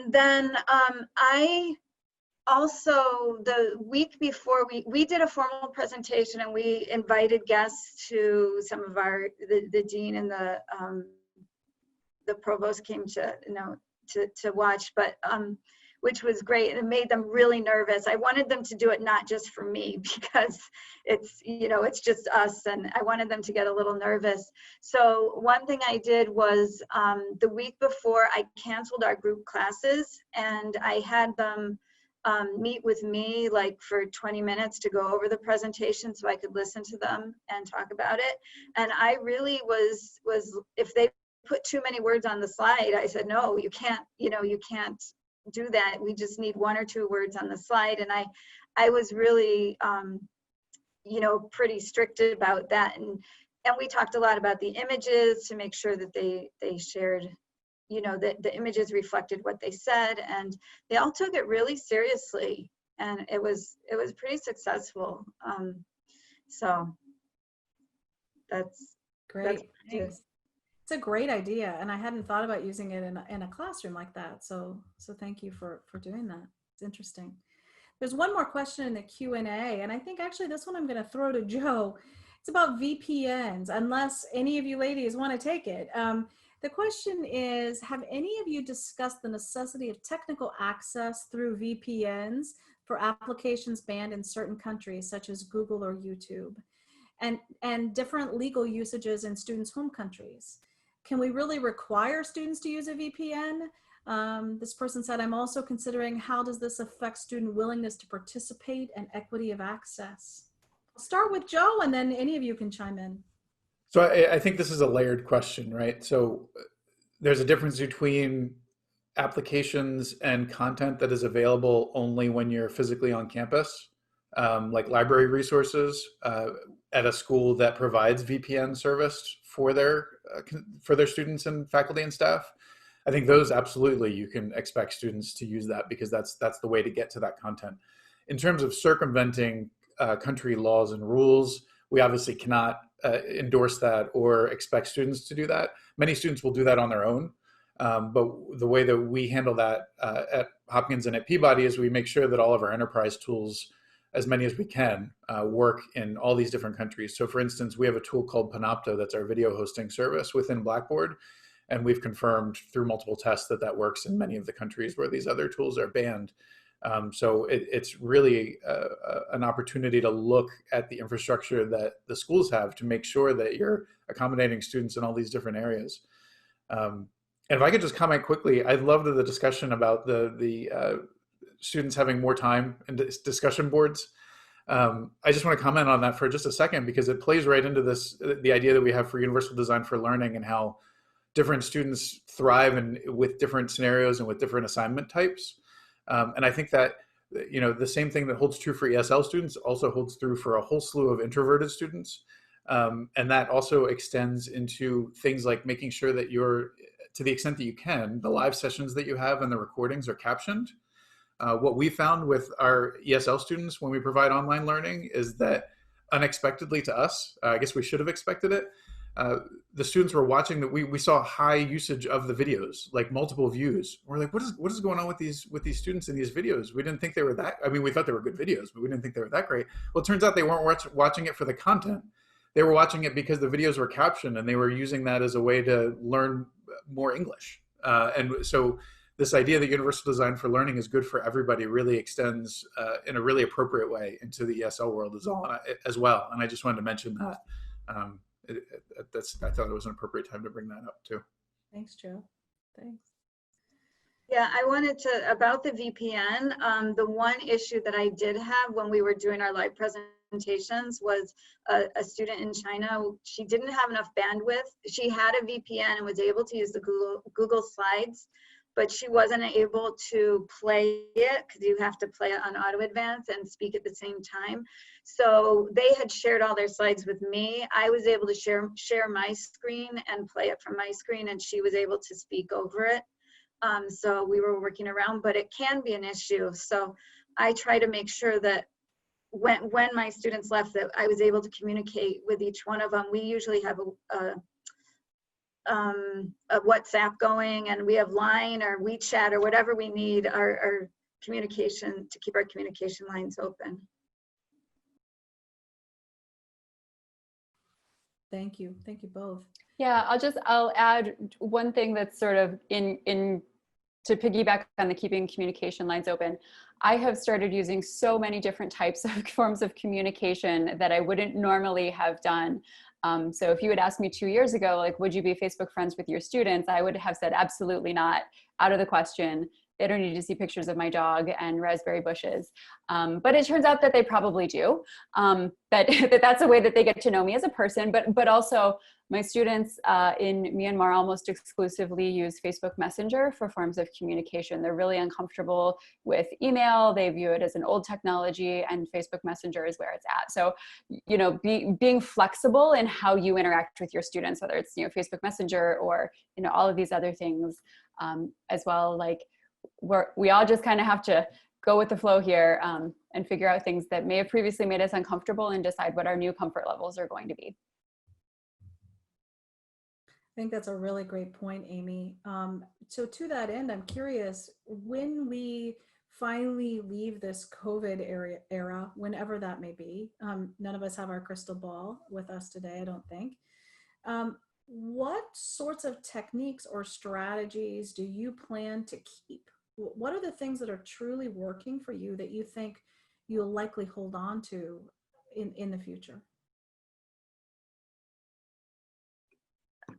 then I also, the week before, we did a formal presentation and we invited guests to some of the dean and the provost came to watch, but which was great. And it made them really nervous. I wanted them to do it not just for me because it's, it's just us, and I wanted them to get a little nervous. So one thing I did was the week before I canceled our group classes, and I had them meet with me like for 20 minutes to go over the presentation so I could listen to them and talk about it. And I really was if they put too many words on the slide, I said, no, you can't, you can't do that. We just need 1 or 2 words on the slide. And I was really, pretty strict about that. And we talked a lot about the images to make sure that they shared, that the images reflected what they said, and they all took it really seriously, and it was pretty successful. So that's Great. That's It's a great idea, and I hadn't thought about using it in a classroom like that. So thank you for doing that. It's interesting. There's one more question in the Q&A, and I think actually this one I'm going to throw to Joe. It's about VPNs, unless any of you ladies want to take it. The question is, have any of you discussed the necessity of technical access through VPNs for applications banned in certain countries, such as Google or YouTube, and different legal usages in students' home countries? Can we really require students to use a VPN? This person said, I'm also considering how does this affect student willingness to participate and equity of access? I'll start with Joe, and then any of you can chime in. So I think this is a layered question, right? So there's a difference between applications and content that is available only when you're physically on campus, like library resources at a school that provides VPN service for their students and faculty and staff. I think those absolutely you can expect students to use that because that's the way to get to that content. In terms of circumventing country laws and rules, we obviously cannot endorse that or expect students to do that. Many students will do that on their own. But the way that we handle that at Hopkins and at Peabody is we make sure that all of our enterprise tools, as many as we can, work in all these different countries. So for instance, we have a tool called Panopto that's our video hosting service within Blackboard. And we've confirmed through multiple tests that that works in many of the countries where these other tools are banned. So it's really an opportunity to look at the infrastructure that the schools have to make sure that you're accommodating students in all these different areas. And if I could just comment quickly, I loved the discussion about the students having more time in discussion boards. I just want to comment on that for just a second because it plays right into the idea that we have for universal design for learning and how different students thrive with different scenarios and with different assignment types. And I think that, the same thing that holds true for ESL students also holds true for a whole slew of introverted students. And that also extends into things like making sure that to the extent that you can, the live sessions that you have and the recordings are captioned. What we found with our ESL students when we provide online learning is that unexpectedly to us, I guess we should have expected it, the students were watching that we saw high usage of the videos, like multiple views. We're like, what is going on with these students in these videos? We didn't think they were that, we thought they were good videos, but we didn't think they were that great. Well, it turns out they weren't watching it for the content. They were watching it because the videos were captioned and they were using that as a way to learn more English. And so this idea that universal design for learning is good for everybody really extends in a really appropriate way into the ESL world as well. And I just wanted to mention that. I thought it was an appropriate time to bring that up too. Thanks, Joe. Thanks. Yeah, I wanted to, about the VPN, the one issue that I did have when we were doing our live presentations was a student in China. She didn't have enough bandwidth. She had a VPN and was able to use the Google Slides, but she wasn't able to play it because you have to play it on auto advance and speak at the same time. So they had shared all their slides with me. I was able to share my screen and play it from my screen, and she was able to speak over it. So we were working around, but it can be an issue. So I try to make sure that when my students left, that I was able to communicate with each one of them. We usually have a WhatsApp going, and we have Line or WeChat or whatever we need our communication to keep our communication lines open. Thank you both. Yeah, I'll add one thing that's sort of in to piggyback on the keeping communication lines open, I have started using so many different types of forms of communication that I wouldn't normally have done. So if you had asked me 2 years ago, like, would you be Facebook friends with your students? I would have said, absolutely not, out of the question. They don't need to see pictures of my dog and raspberry bushes. But it turns out that they probably do. That's a way that they get to know me as a person, but also my students in Myanmar almost exclusively use Facebook Messenger for forms of communication. They're really uncomfortable with email. They view it as an old technology, and Facebook Messenger is where it's at. So, you know, being flexible in how you interact with your students, whether it's, you know, Facebook Messenger or, you know, all of these other things as well, like, we all just kind of have to go with the flow here and figure out things that may have previously made us uncomfortable and decide what our new comfort levels are going to be. I think that's a really great point, Amy. So to that end, I'm curious, when we finally leave this COVID era, whenever that may be, none of us have our crystal ball with us today, I don't think. What sorts of techniques or strategies do you plan to keep? What are the things that are truly working for you that you think you'll likely hold on to in the future?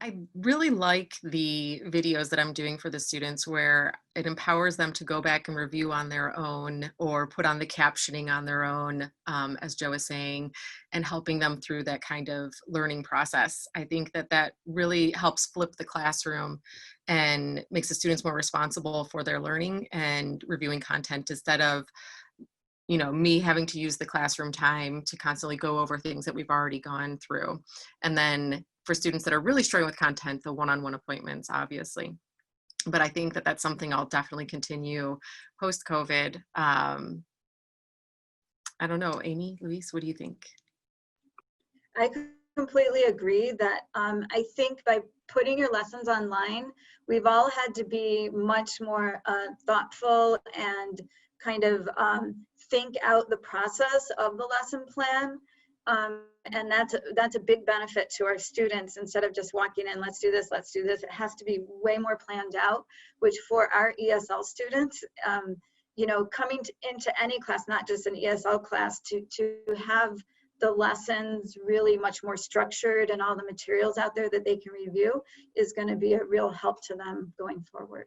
I really like the videos that I'm doing for the students where it empowers them to go back and review on their own or put on the captioning on their own, as Joe was saying, and helping them through that kind of learning process. I think that that really helps flip the classroom and makes the students more responsible for their learning and reviewing content instead of, you know, me having to use the classroom time to constantly go over things that we've already gone through. And then for students that are really struggling with content, the one-on-one appointments, obviously. But I think that that's something I'll definitely continue post-COVID. I don't know, Amy, Louise, what do you think? I completely agree that I think by putting your lessons online, we've all had to be much more thoughtful and kind of think out the process of the lesson plan. And that's a big benefit to our students. Instead of just walking in, let's do this, it has to be way more planned out, which for our ESL students, you know, coming into any class, not just an ESL class, to have the lessons really much more structured and all the materials out there that they can review is going to be a real help to them going forward.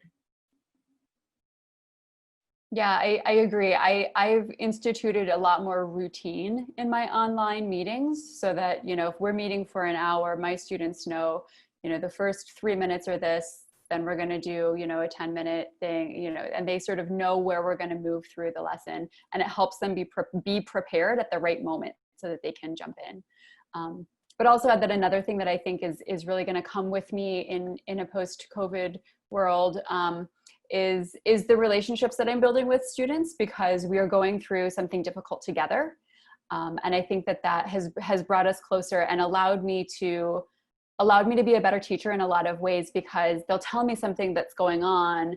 Yeah, I agree. I've instituted a lot more routine in my online meetings so that, you know, if we're meeting for an hour, my students know, you know, the first 3 minutes are this, then we're going to do, you know, a 10-minute thing, you know, and they sort of know where we're going to move through the lesson, and it helps them be prepared at the right moment so that they can jump in. But also add that another thing that I think is really going to come with me in a post-COVID world is the relationships that I'm building with students, because we are going through something difficult together. And I think that has brought us closer and allowed me to be a better teacher in a lot of ways, because they'll tell me something that's going on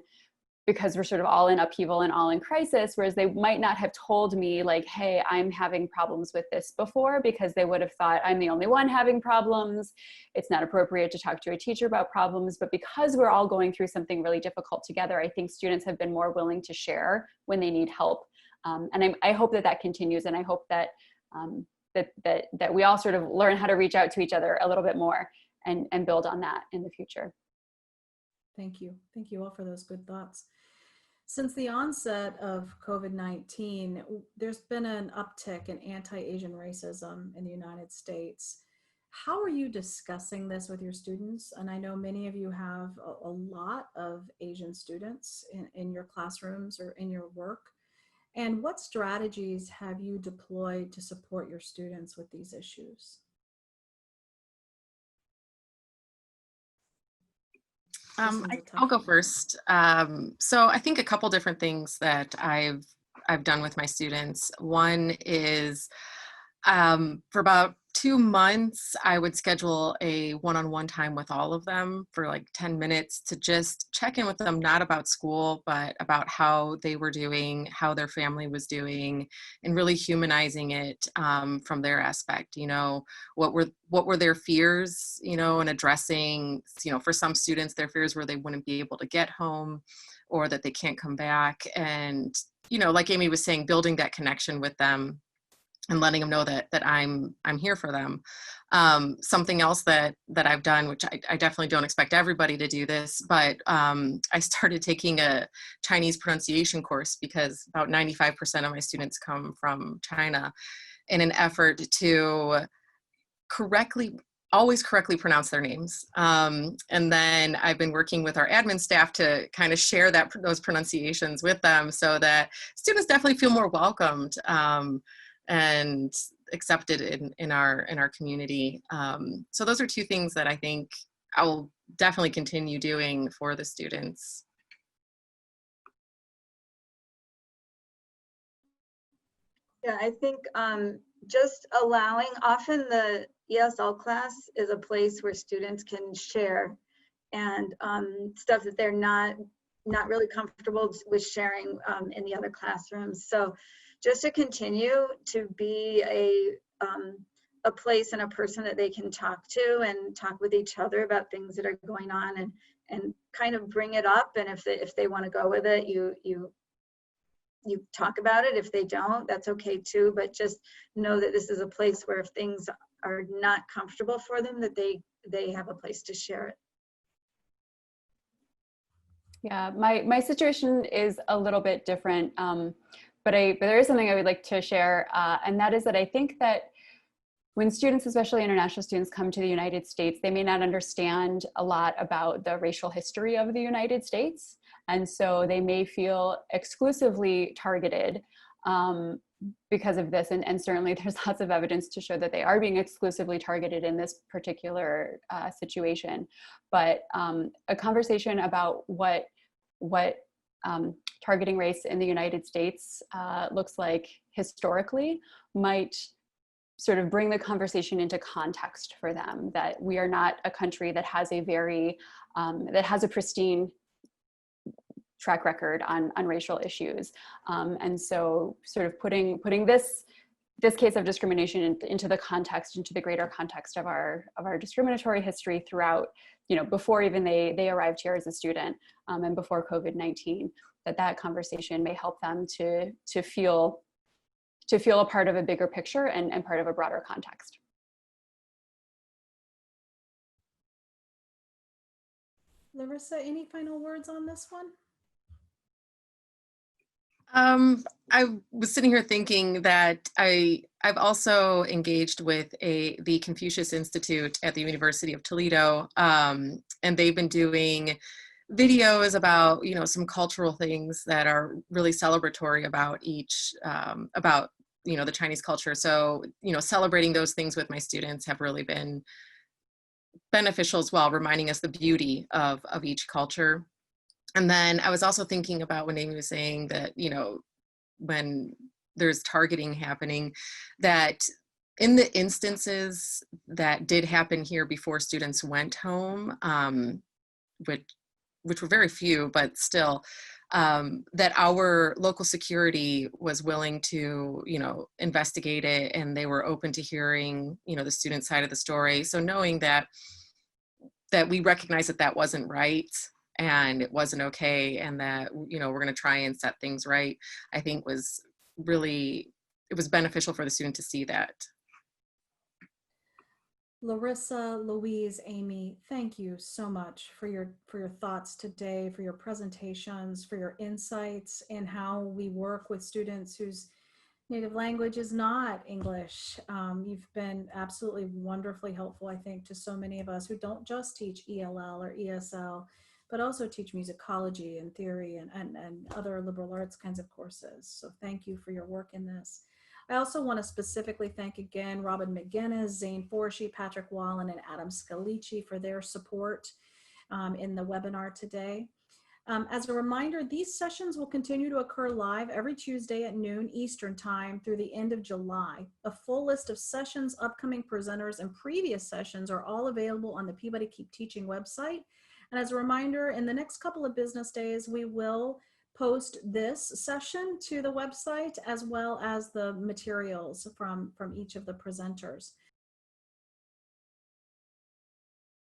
because we're sort of all in upheaval and all in crisis, whereas they might not have told me, like, hey, I'm having problems with this before, because they would have thought I'm the only one having problems. It's not appropriate to talk to a teacher about problems. But because we're all going through something really difficult together, I think students have been more willing to share when they need help. And I hope that continues. And I hope that that we all sort of learn how to reach out to each other a little bit more and build on that in the future. Thank you. Thank you all for those good thoughts. Since the onset of COVID-19, there's been an uptick in anti-Asian racism in the United States. How are you discussing this with your students? And I know many of you have a lot of Asian students in your classrooms or in your work. And what strategies have you deployed to support your students with these issues? I'll go first. So I think a couple different things that I've done with my students. One is for about 2 months, I would schedule a one-on-one time with all of them for like 10 minutes to just check in with them, not about school, but about how they were doing, how their family was doing, and really humanizing it from their aspect. You know, what were their fears, you know, and addressing, you know, for some students, their fears were they wouldn't be able to get home or that they can't come back. And, you know, like Amy was saying, building that connection with them and letting them know that I'm here for them. Something else that I've done, which I definitely don't expect everybody to do this, but I started taking a Chinese pronunciation course because about 95% of my students come from China, in an effort to always correctly pronounce their names. And then I've been working with our admin staff to kind of share those pronunciations with them so that students definitely feel more welcomed and accepted in our community. So those are two things that I think I will definitely continue doing for the students. Yeah, I think just allowing, often the ESL class is a place where students can share and stuff that they're not really comfortable with sharing in the other classrooms. So just to continue to be a place and a person that they can talk to and talk with each other about things that are going on and kind of bring it up. And if they want to go with it, you talk about it. If they don't, that's okay too, but just know that this is a place where if things are not comfortable for them, that they have a place to share it. Yeah, my situation is a little bit different, but there is something I would like to share, and that is that I think that when students, especially international students, come to the United States, they may not understand a lot about the racial history of the United States. And so they may feel exclusively targeted because of this. And certainly there's lots of evidence to show that they are being exclusively targeted in this particular situation. But a conversation about what targeting race in the United States looks like historically might sort of bring the conversation into context for them, that we are not a country that has a very, that has a pristine track record on racial issues. And so sort of putting this case of discrimination into the context, into the greater context of our discriminatory history throughout, you know, before even they arrived here as a student and before COVID-19, that conversation may help them to feel a part of a bigger picture and part of a broader context. Larissa, any final words on this one? I was sitting here thinking that I've also engaged with the Confucius Institute at the University of Toledo, and they've been doing videos about, you know, some cultural things that are really celebratory about about, you know, the Chinese culture. So, you know, celebrating those things with my students have really been beneficial as well, reminding us the beauty of each culture. And then I was also thinking about when Amy was saying that, you know, when there's targeting happening, that in the instances that did happen here before students went home, which were very few, but still, that our local security was willing to, you know, investigate it, and they were open to hearing, you know, the student side of the story. So knowing that we recognize that wasn't right and it wasn't okay, and that, you know, we're going to try and set things right, I think was really, it was beneficial for the student to see that. Larissa, Louise, Amy, thank you so much for your thoughts today, for your presentations, for your insights in how we work with students whose native language is not English. You've been absolutely wonderfully helpful, I think, to so many of us who don't just teach ELL or ESL, but also teach musicology and theory and other liberal arts kinds of courses. So thank you for your work in this. I also want to specifically thank again Robin McGinnis, Zane Forshee, Patrick Wallen, and Adam Scalici for their support in the webinar today. As a reminder, these sessions will continue to occur live every Tuesday at noon Eastern Time through the end of July. A full list of sessions, upcoming presenters, and previous sessions are all available on the Peabody Keep Teaching website. And as a reminder, in the next couple of business days, we will post this session to the website as well as the materials from each of the presenters.